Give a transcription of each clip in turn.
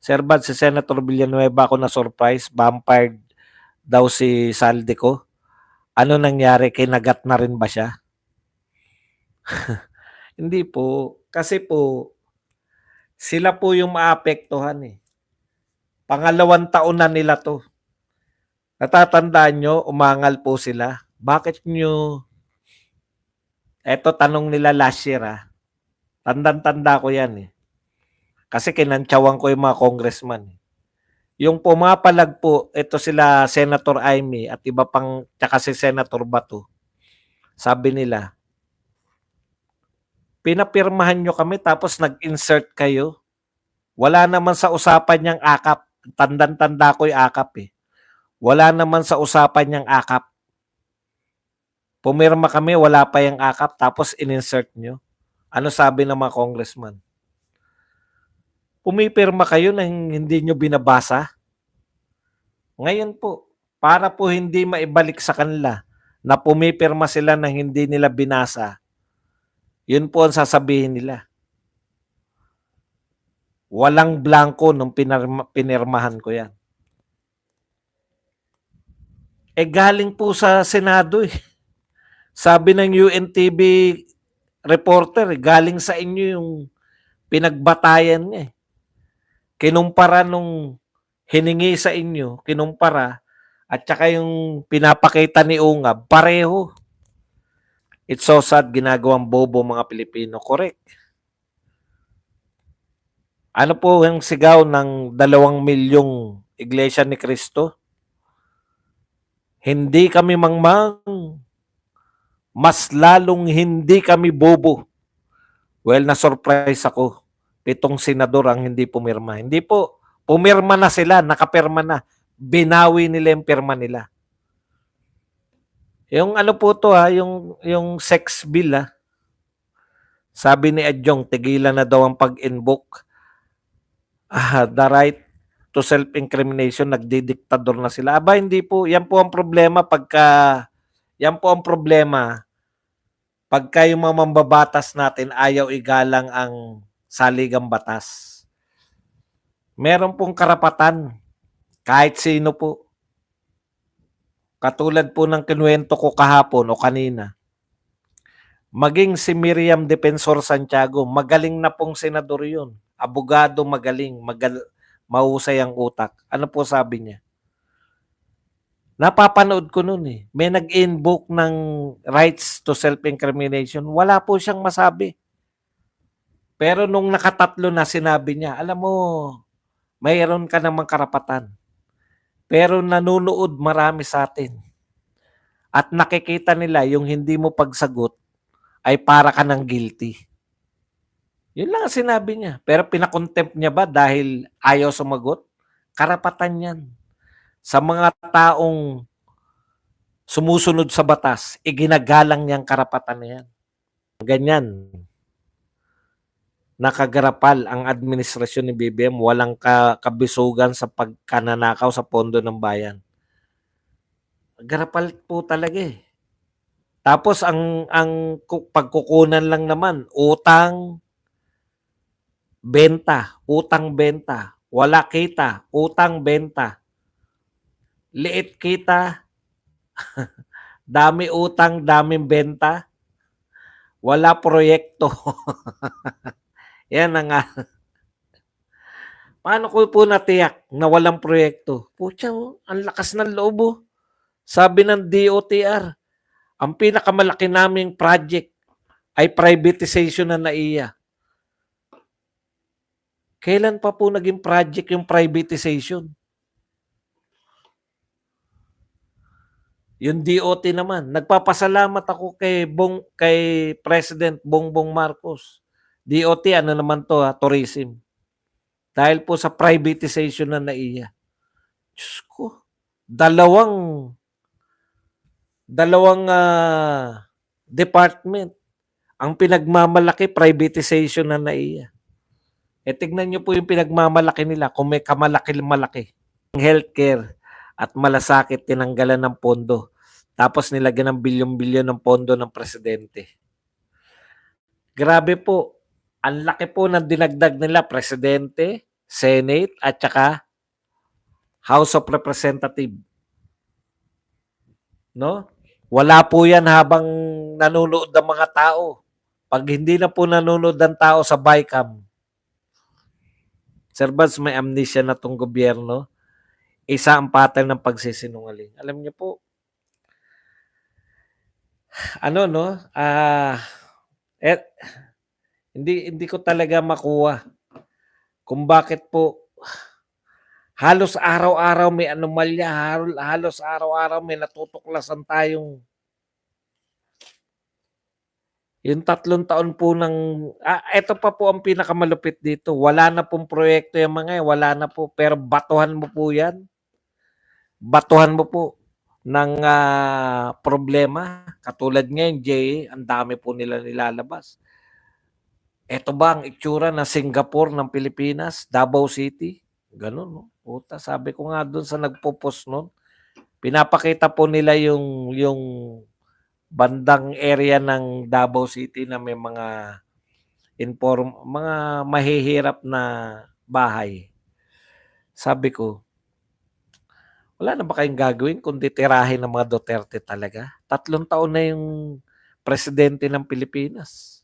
Sir Bad, si Senator Villanueva ako na-surprise, vampired daw si Saldico. Ano nangyari? Kinagat na rin ba siya? Hindi po. Kasi po, sila po yung maapektuhan eh. Pangalawang taon na nila to. Natatandaan nyo, umangal po sila. Bakit nyo, eto tanong nila last year Tandang-tanda ko yan eh. Kasi kinantsawan ko yung mga congressman. Yung pumapalag po, ito sila Senator Amy at iba pang, tsaka si Senator Bato. Sabi nila, pinapirmahan nyo kami tapos nag-insert kayo. Wala naman sa usapan niyang akap. Tandang-tanda ko yung akap eh. Wala naman sa usapan niyang akap. Pumirma kami, wala pa yung akap, tapos in-insert nyo. Ano sabi ng mga congressman? Pumipirma kayo na hindi nyo binabasa? Ngayon po, para po hindi maibalik sa kanila na pumipirma sila na hindi nila binasa, yun po ang sasabihin nila. Walang blanco nung pinirmahan ko yan. Galing po sa Senado eh. Sabi ng UNTV reporter, galing sa inyo yung pinagbatayan niya eh. Kinumpara nung hiningi sa inyo, kinumpara, at saka yung pinapakita ni Ungab, pareho. It's so sad, ginagawang bobo mga Pilipino. Correct. Ano po yung sigaw ng 2 milyong Iglesia ni Cristo? Hindi kami mangmang. Mas lalong hindi kami bobo. Well, na-surprise ako. 7 senador ang hindi pumirma. Hindi po. Pumirma na sila, nakapirma na. Binawi nila yung pirma nila. Yung ano po to yung sex bill Sabi ni Adjong, tigilan na daw ang pag-invoke. The right to self-incrimination, nagdidiktador na sila. Aba, hindi po. Yan po ang problema pagka yung mga mambabatas natin ayaw igalang ang saligang batas. Meron pong karapatan kahit sino po. Katulad po ng kinuwento ko kahapon o kanina. Maging si Miriam Defensor Santiago, magaling na pong senador yun. Abogado magaling, mahusay ang utak. Ano po sabi niya? Napapanood ko noon eh. May nag-invoke ng rights to self-incrimination. Wala po siyang masabi. Pero nung nakatatlo na sinabi niya, alam mo, mayroon ka namang karapatan. Pero nanonood marami sa atin. At nakikita nila yung hindi mo pagsagot ay para ka ng guilty. Yun lang ang sinabi niya. Pero pinakontempt niya ba dahil ayaw sumagot? Karapatan yan. Sa mga taong sumusunod sa batas, iginagalang niyang karapatan na yan. Ganyan. Nakagarapal ang administrasyon ni BBM, walang kabisugan sa pagkananakaw sa pondo ng bayan. Garapal po talaga eh. Tapos ang pagkukunan lang naman, utang, benta, wala kita, utang, benta. Liit kita, dami utang, daming benta, wala proyekto. Yan ang paano ko po natiyak na walang proyekto? Pucha, ang lakas ng loob. Sabi ng DOTR, ang pinakamalaki naming project ay privatization na NAIA. Kailan pa po naging project yung privatization? Yung DOT naman, nagpapasalamat ako kay President Bongbong Marcos. DOT, ano naman to tourism. Dahil po sa privatization na NAIA. Diyos ko, dalawang department ang pinagmamalaki privatization na NAIA. Tignan nyo po yung pinagmamalaki nila kung may kamalaki-malaki. Healthcare at malasakit tinanggalan ng pondo. Tapos nilagyan ng bilyon-bilyon ng pondo ng presidente. Grabe po. Ang laki po ng dinagdag nila, presidente, Senate at saka House of Representative, no? Wala po 'yan habang nanonood ang mga tao. Pag hindi na po nanonood ang tao sa BICAM, Sir Bans, may amnesia na 'tong gobyerno. Isa ang pattern ng pagsisinungaling. Alam niyo po, ano 'no, eh, hindi ko talaga makuha kung bakit po halos araw-araw may anomalya, halos araw-araw may natutuklasan tayong yung 3 taon po eto pa po ang pinakamalupit dito, wala na pong proyekto yang mga yan, wala na po, pero batuhan mo po yan, batuhan mo po ng problema. Katulad ngayon, Jay, ang dami po nila nilalabas. Eto ba ang itsura ng Singapore ng Pilipinas, Davao City? Ganun, no? Puta, sabi ko nga doon sa nagpo-post nun, pinapakita po nila yung bandang area ng Davao City na may mga mahihirap na bahay. Sabi ko, wala na ba kayong gagawin kundi tirahin ng mga Duterte talaga? 3 taon na yung presidente ng Pilipinas.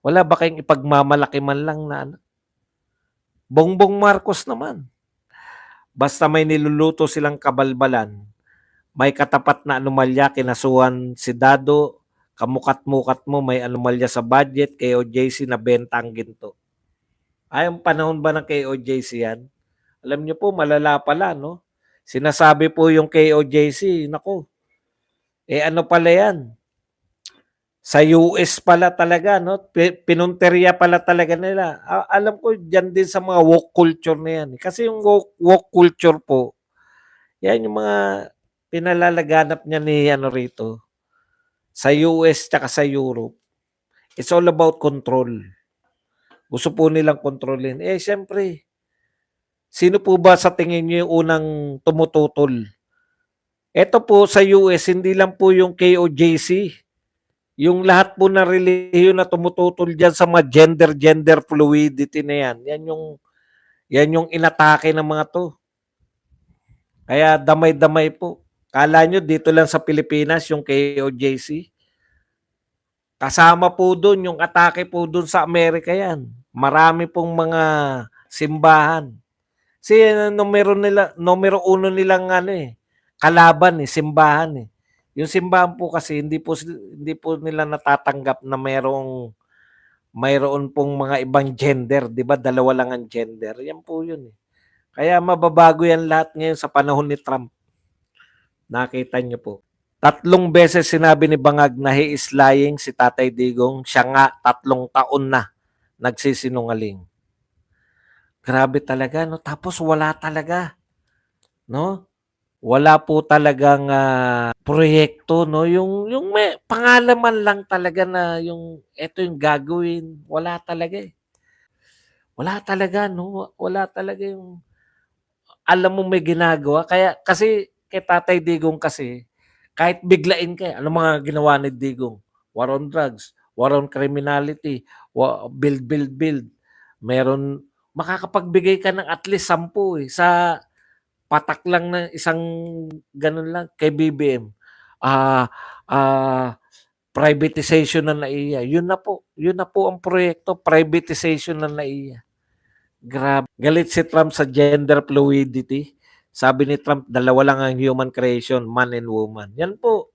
Wala ba kayong ipagmamalaki man lang na ano? Bongbong Marcos naman. Basta may niluluto silang kabalbalan, may katapat na anomalya, kinasuhan si Dado, kamukat-mukat mo, may anomalya sa budget, KOJC na benta ang ginto. Ay, ang panahon ba ng KOJC yan? Alam niyo po, malala pala, no? Sinasabi po yung KOJC, nako, ano pala yan? Sa US pala talaga, no? Pinunteriya pala talaga nila. Alam ko, dyan din sa mga woke culture na yan. Kasi yung woke culture po, yan yung mga pinalalaganap niya ni rito, sa US tsaka sa Europe. It's all about control. Gusto po nilang kontrolin. Siyempre, sino po ba sa tingin niyo yung unang tumututol? Ito po sa US, hindi lang po yung KOJC. Yung lahat po na relihiyon na tumututol dyan sa mga gender fluidity na yan. Yan yung inatake ng mga to. Kaya damay-damay po. Kala nyo dito lang sa Pilipinas yung KOJC. Kasama po doon yung atake po doon sa Amerika yan. Marami pong mga simbahan. Kasi numero uno nilang kalaban simbahan. Yung simbahan po kasi hindi po nila natatanggap na mayroon pong mga ibang gender, 'di ba? Dalawa lang ang gender. Yan po 'yun. Kaya mababago yan lahat ngayon sa panahon ni Trump. Nakita niyo po. 3 beses sinabi ni Bangag na he is lying si Tatay Digong. Siya nga 3 taon na nagsisinungaling. Grabe talaga, no? Tapos wala talaga, no? Wala po talagang proyekto, no? Yung may pangalan man lang talaga na eto yung gagawin. Wala talaga eh. Wala talaga, no? Wala talaga yung alam mo may ginagawa. Kasi kay Tatay Digong kasi, kahit biglain ka, ano mga ginawa ni Digong? War on drugs, war on criminality, build. Meron, makakapagbigay ka ng at least 10 sa patak lang ng isang ganun lang kay BBM. Ah, privatization ng NAIA. Yun na po ang proyekto, privatization ng NAIA. Grabe. Galit si Trump sa gender fluidity. Sabi ni Trump, 2 lang ang human creation, man and woman. Yan po.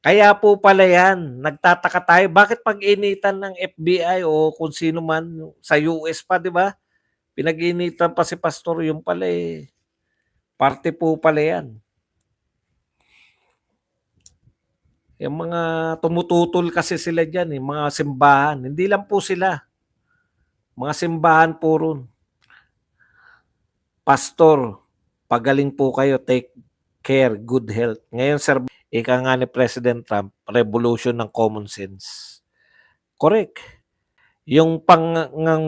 Kaya po pala yan. Nagtataka tayo, bakit pag-initan ng FBI o kung sino man sa US pa, di ba? Pinag-initan pa si Pastor, yung pala parte po pala yan. Yung mga tumututol kasi sila dyan, mga simbahan. Hindi lang po sila. Mga simbahan po ron. Pastor, pagaling po kayo, take care, good health. Ngayon, sir, ika nga ni President Trump, revolution ng common sense. Correct. Yung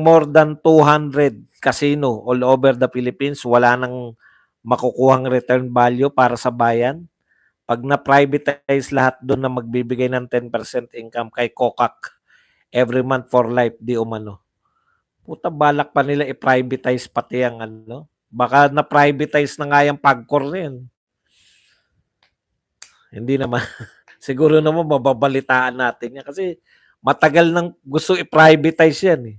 more than 200 casino all over the Philippines, wala nang makukuhang return value para sa bayan. Pag na-privatize lahat doon na magbibigay ng 10% income kay Kokak every month for life, di umano. Puta, balak pa nila i-privatize pati ang ano. Baka na-privatize na nga yung Pagcor na yun. Hindi naman. Siguro naman mababalitaan natin yan. Kasi matagal nang gusto i-privatize yan eh.